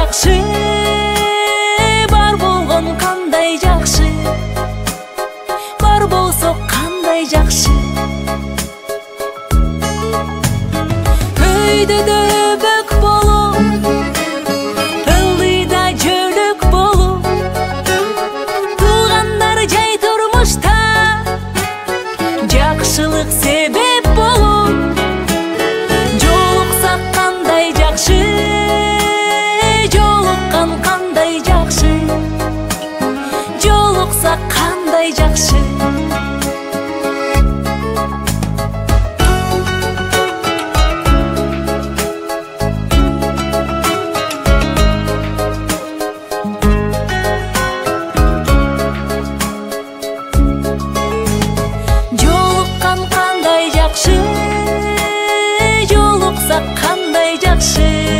жакшы, бар болгон кандай жакшы, бар болсо кандай жакшы. Өйдөдө бөк болуп, ылдыйда жөлөк болуп, туугандар жай турмушта жакшылык себеп болуп, жолуксак кандай жакшы, жолуккан кандай жакшы, жолуксак кандай жакшы. Жолуккан кандай жакшы, жолуксак кандай жакшы.